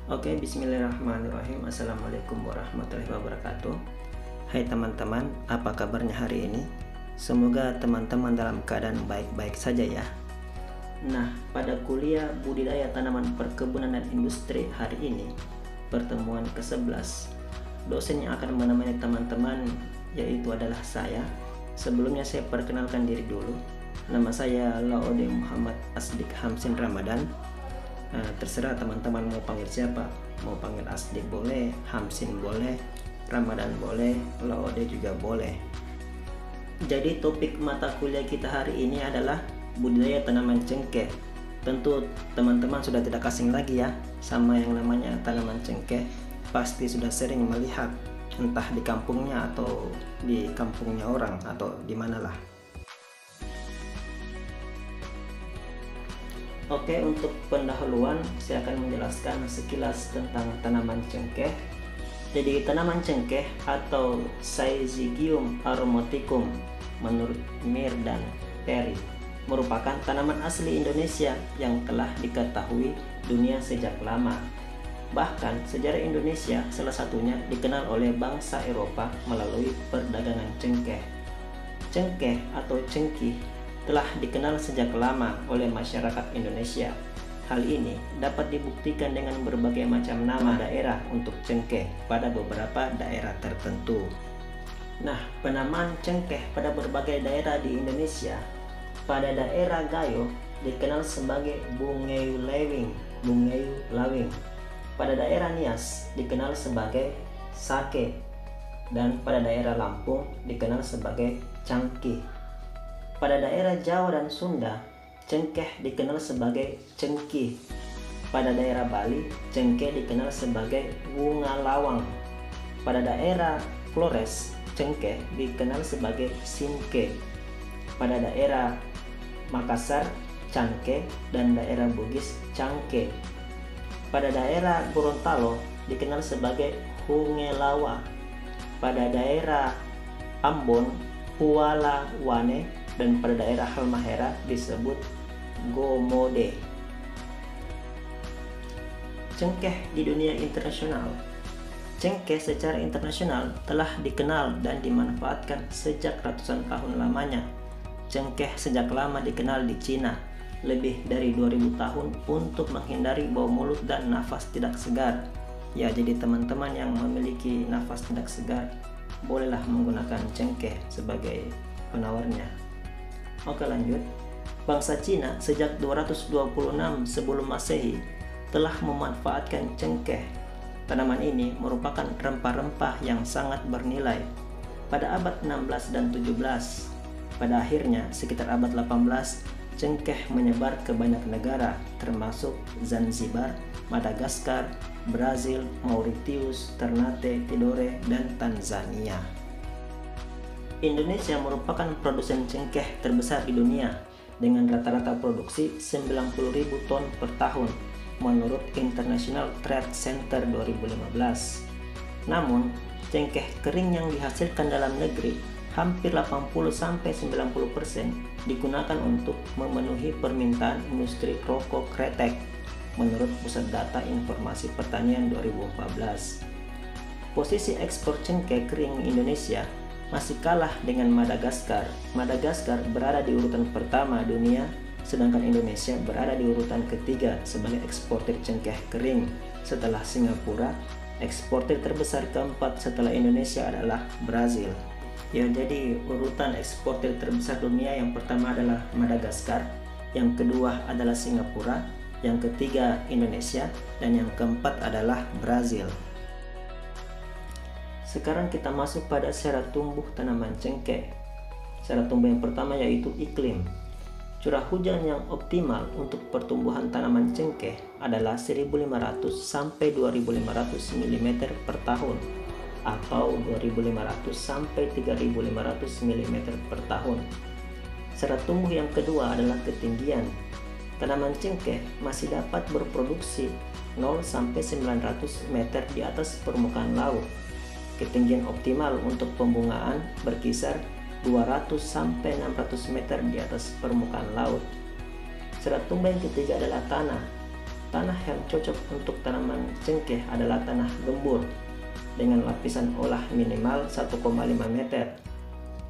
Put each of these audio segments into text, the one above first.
Oke, bismillahirrahmanirrahim. Assalamualaikum warahmatullahi wabarakatuh. Hai teman-teman, apa kabarnya hari ini? Semoga teman-teman dalam keadaan baik-baik saja ya. Nah, pada kuliah budidaya tanaman perkebunan dan industri hari ini, pertemuan ke-11, dosen yang akan menemani teman-teman yaitu adalah saya. Sebelumnya saya perkenalkan diri dulu. Nama saya Laode Muhammad Asdik Hamsin Ramadan. Terserah teman-teman mau panggil siapa, mau panggil Asdik boleh, Hamsin boleh, Ramadan boleh, Laode juga boleh. Jadi topik mata kuliah kita hari ini adalah budidaya tanaman cengkeh. Tentu teman-teman sudah tidak asing lagi ya sama yang namanya tanaman cengkeh. Pasti sudah sering melihat entah di kampungnya atau di kampungnya orang atau di manalah. Oke, untuk pendahuluan saya akan menjelaskan sekilas tentang tanaman cengkeh. Jadi tanaman cengkeh atau Syzygium aromaticum menurut Mir dan Perry merupakan tanaman asli Indonesia yang telah diketahui dunia sejak lama. Bahkan sejarah Indonesia salah satunya dikenal oleh bangsa Eropa melalui perdagangan cengkeh. Cengkeh atau cengkih telah dikenal sejak lama oleh masyarakat Indonesia. Hal ini dapat dibuktikan dengan berbagai macam nama daerah untuk cengkeh pada beberapa daerah tertentu. Nah, penamaan cengkeh pada berbagai daerah di Indonesia. Pada daerah Gayo dikenal sebagai Bungeyu Lawing. Pada daerah Nias dikenal sebagai Sake, dan pada daerah Lampung dikenal sebagai Cangkih. Pada daerah Jawa dan Sunda, cengkeh dikenal sebagai cengkih. Pada daerah Bali, cengkeh dikenal sebagai bunga lawang. Pada daerah Flores, cengkeh dikenal sebagai singke. Pada daerah Makassar, cangke, dan daerah Bugis, cangke. Pada daerah Gorontalo dikenal sebagai hungelawa. Pada daerah Ambon, huala wane, dan pada daerah Halmahera disebut gomode. Cengkeh di dunia internasional. Cengkeh secara internasional telah dikenal dan dimanfaatkan sejak ratusan tahun lamanya. Cengkeh sejak lama dikenal di Cina, lebih dari 2000 tahun untuk menghindari bau mulut dan nafas tidak segar. Ya, jadi teman-teman yang memiliki nafas tidak segar, bolehlah menggunakan cengkeh sebagai penawarnya. Oke, lanjut. Bangsa Cina sejak 226 sebelum Masehi telah memanfaatkan cengkeh. Tanaman ini merupakan rempah-rempah yang sangat bernilai. Pada abad 16 dan 17, pada akhirnya sekitar abad 18, cengkeh menyebar ke banyak negara termasuk Zanzibar, Madagaskar, Brazil, Mauritius, Ternate, Tidore, dan Tanzania. Indonesia merupakan produsen cengkeh terbesar di dunia dengan rata-rata produksi 90.000 ton per tahun menurut International Trade Center 2015. Namun, cengkeh kering yang dihasilkan dalam negeri hampir 80-90% digunakan untuk memenuhi permintaan industri rokok kretek menurut Pusat Data Informasi Pertanian 2014. Posisi ekspor cengkeh kering Indonesia masih kalah dengan Madagaskar. Madagaskar berada di urutan pertama dunia, sedangkan Indonesia berada di urutan ketiga sebagai eksportir cengkeh kering. Setelah Singapura, eksportir terbesar keempat setelah Indonesia adalah Brazil. Ya, jadi urutan eksportir terbesar dunia yang pertama adalah Madagaskar, yang kedua adalah Singapura, yang ketiga Indonesia, dan yang keempat adalah Brazil. Sekarang kita masuk pada syarat tumbuh tanaman cengkeh. Syarat tumbuh yang pertama yaitu iklim. Curah hujan yang optimal untuk pertumbuhan tanaman cengkeh adalah 1.500 sampai 2.500 mm per tahun atau 2.500 sampai 3.500 mm per tahun. Syarat tumbuh yang kedua adalah ketinggian. Tanaman cengkeh masih dapat berproduksi 0 sampai 900 meter di atas permukaan laut. Ketinggian optimal untuk pembungaan berkisar 200 sampai 600 meter di atas permukaan laut. Syarat tumbuh yang ketiga adalah tanah. Tanah yang cocok untuk tanaman cengkeh adalah tanah gembur dengan lapisan olah minimal 1,5 meter.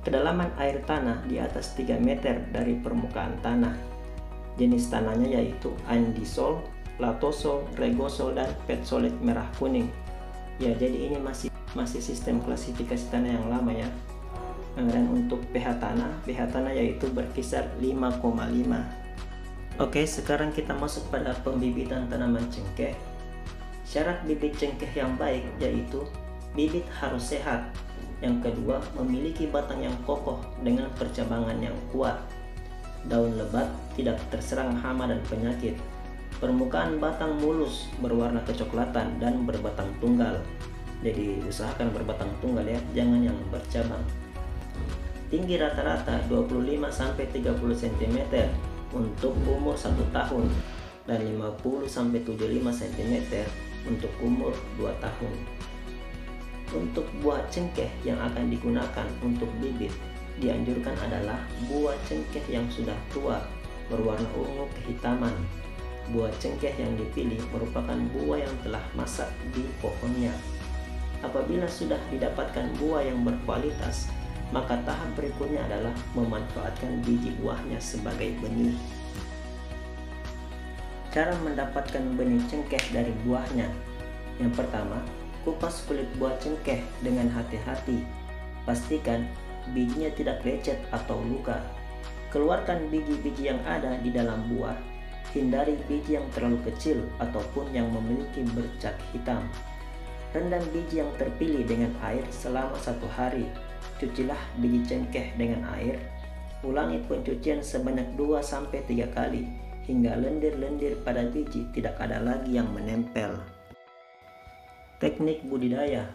Kedalaman air tanah di atas 3 meter dari permukaan tanah. Jenis tanahnya yaitu andisol, latosol, regosol, dan petsolit merah kuning. Ya, jadi ini masih sistem klasifikasi tanah yang lama ya. Dan untuk pH tanah yaitu berkisar 5,5. Oke, sekarang kita masuk pada pembibitan tanaman cengkeh. Syarat bibit cengkeh yang baik yaitu bibit harus sehat. Yang kedua, memiliki batang yang kokoh dengan percabangan yang kuat. Daun lebat, tidak terserang hama dan penyakit. Permukaan batang mulus, berwarna kecoklatan dan berbatang tunggal. Jadi usahakan berbatang tunggal ya, jangan yang bercabang. Tinggi rata-rata 25-30 cm untuk umur 1 tahun dan 50-75 cm untuk umur 2 tahun. Untuk buah cengkeh yang akan digunakan untuk bibit, dianjurkan adalah buah cengkeh yang sudah tua, berwarna ungu kehitaman. Buah cengkeh yang dipilih merupakan buah yang telah masak di pohonnya. Apabila sudah didapatkan buah yang berkualitas, maka tahap berikutnya adalah memanfaatkan biji buahnya sebagai benih. Cara mendapatkan benih cengkeh dari buahnya. Yang pertama, kupas kulit buah cengkeh dengan hati-hati. Pastikan bijinya tidak lecet atau luka. Keluarkan biji-biji yang ada di dalam buah. Hindari biji yang terlalu kecil ataupun yang memiliki bercak hitam. Rendam biji yang terpilih dengan air selama 1 hari. Cucilah biji cengkeh dengan air. Ulangi pencucian sebanyak 2-3 kali hingga lendir-lendir pada biji tidak ada lagi yang menempel. Teknik budidaya.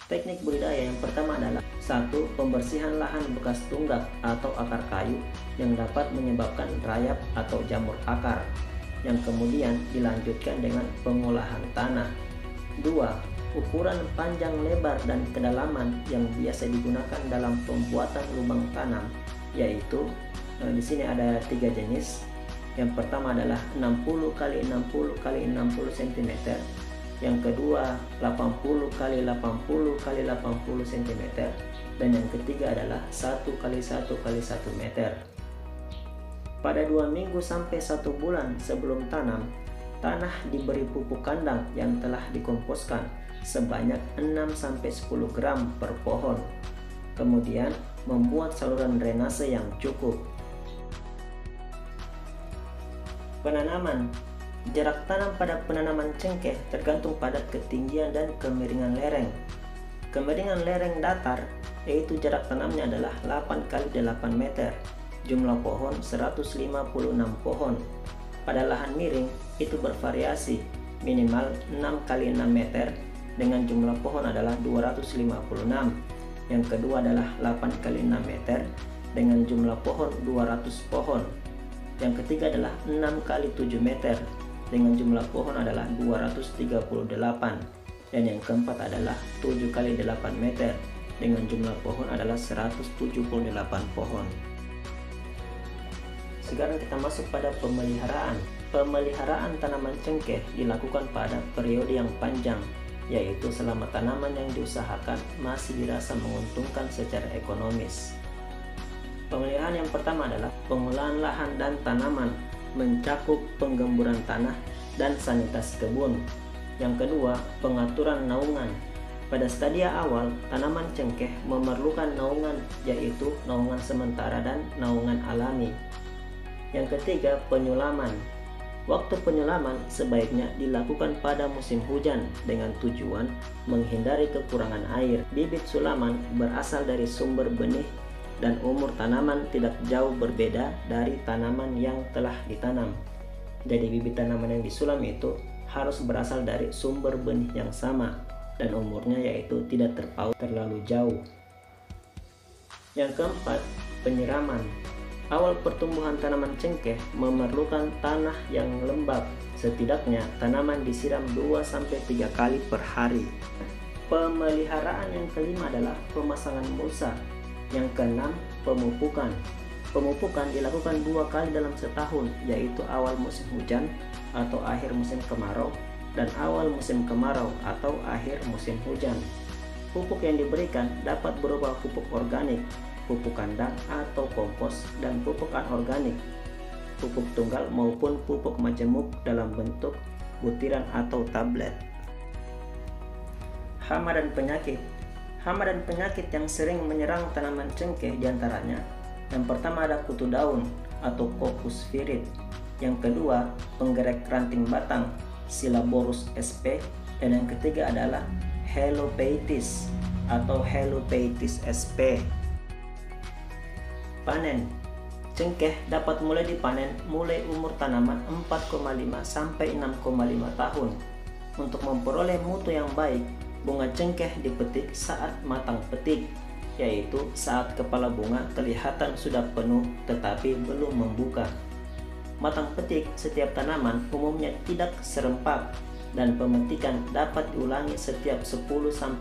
Teknik budidaya yang pertama adalah 1. Pembersihan lahan bekas tunggak atau akar kayu yang dapat menyebabkan rayap atau jamur akar, yang kemudian dilanjutkan dengan pengolahan tanah. 2. Ukuran panjang, lebar, dan kedalaman yang biasa digunakan dalam pembuatan lubang tanam, yaitu di sini ada 3 jenis. Yang pertama adalah 60 x 60 x 60 cm, yang kedua 80 x 80 x 80 cm, dan yang ketiga adalah 1 x 1 x 1 meter. Pada 2 minggu sampai 1 bulan sebelum tanam, tanah diberi pupuk kandang yang telah dikomposkan sebanyak 6-10 gram per pohon. Kemudian membuat saluran drainase yang cukup. Penanaman. Jarak tanam pada penanaman cengkeh tergantung pada ketinggian dan kemiringan lereng. Kemiringan lereng datar, yaitu jarak tanamnya adalah 8 x 8 meter. Jumlah pohon 156 pohon. Pada lahan miring itu bervariasi, minimal 6 x 6 meter dengan jumlah pohon adalah 256. Yang kedua adalah 8 x 6 meter dengan jumlah pohon 200 pohon. Yang ketiga adalah 6 x 7 meter dengan jumlah pohon adalah 238. Dan yang keempat adalah 7 x 8 meter dengan jumlah pohon adalah 178 pohon. Sekarang kita masuk pada pemeliharaan. Pemeliharaan tanaman cengkeh dilakukan pada periode yang panjang, yaitu selama tanaman yang diusahakan masih dirasa menguntungkan secara ekonomis. Pemeliharaan yang pertama adalah pengolahan lahan dan tanaman, mencakup penggemburan tanah dan sanitasi kebun. Yang kedua, pengaturan naungan. Pada stadia awal, tanaman cengkeh memerlukan naungan, yaitu naungan sementara dan naungan alami. Yang ketiga, penyulaman. Waktu penyulaman sebaiknya dilakukan pada musim hujan dengan tujuan menghindari kekurangan air. Bibit sulaman berasal dari sumber benih dan umur tanaman tidak jauh berbeda dari tanaman yang telah ditanam. Jadi bibit tanaman yang disulam itu harus berasal dari sumber benih yang sama dan umurnya yaitu tidak terpaut terlalu jauh. Yang keempat, penyiraman. Awal pertumbuhan tanaman cengkeh memerlukan tanah yang lembab. Setidaknya tanaman disiram 2-3 kali per hari. Pemeliharaan yang kelima adalah pemasangan mulsa. Yang keenam, pemupukan. Pemupukan dilakukan 2 kali dalam setahun, yaitu awal musim hujan atau akhir musim kemarau dan awal musim kemarau atau akhir musim hujan. Pupuk yang diberikan dapat berupa pupuk organik, pupuk kandang atau kompos, dan pupuk anorganik, pupuk tunggal maupun pupuk majemuk dalam bentuk butiran atau tablet. Hama dan penyakit. Hama dan penyakit yang sering menyerang tanaman cengkeh diantaranya: yang pertama ada kutu daun atau Coccus virid, yang kedua penggerek ranting batang Syllaborus sp, dan yang ketiga adalah Helopeutis atau Helopeutis sp. Panen. Cengkeh dapat mulai dipanen mulai umur tanaman 4,5 sampai 6,5 tahun. Untuk memperoleh mutu yang baik, bunga cengkeh dipetik saat matang petik, yaitu saat kepala bunga kelihatan sudah penuh tetapi belum membuka. Matang petik setiap tanaman umumnya tidak serempak, dan pemetikan dapat diulangi setiap 10-14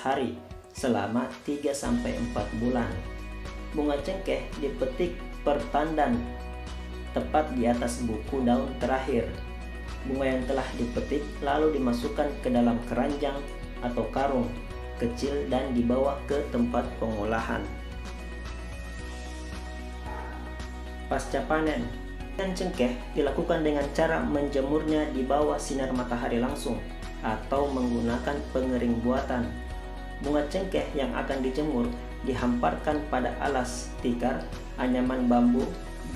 hari selama 3-4 bulan. Bunga cengkeh dipetik per tandan tepat di atas buku daun terakhir. Bunga yang telah dipetik lalu dimasukkan ke dalam keranjang atau karung kecil dan dibawa ke tempat pengolahan. Pasca panen, panen cengkeh dilakukan dengan cara menjemurnya di bawah sinar matahari langsung atau menggunakan pengering buatan. Bunga cengkeh yang akan dijemur dihamparkan pada alas tikar, anyaman bambu,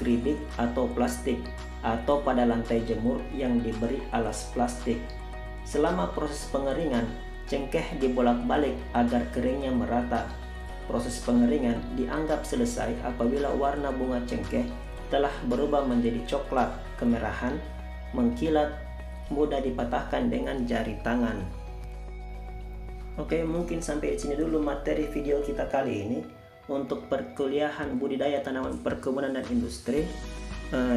geribik atau plastik, atau pada lantai jemur yang diberi alas plastik. Selama proses pengeringan, cengkeh dibolak-balik agar keringnya merata. Proses pengeringan dianggap selesai apabila warna bunga cengkeh telah berubah menjadi coklat kemerahan, mengkilat, mudah dipatahkan dengan jari tangan. Oke, mungkin sampai di sini dulu materi video kita kali ini untuk perkuliahan budidaya tanaman perkebunan dan industri.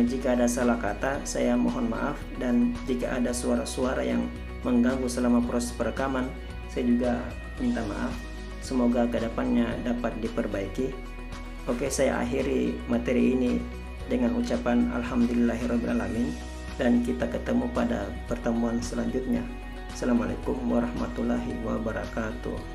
Jika ada salah kata, saya mohon maaf, dan jika ada suara-suara yang mengganggu selama proses perekaman, saya juga minta maaf. Semoga kedepannya dapat diperbaiki. Oke, saya akhiri materi ini dengan ucapan alhamdulillahirrabbilalamin, dan kita ketemu pada pertemuan selanjutnya. Assalamualaikum warahmatullahi wabarakatuh.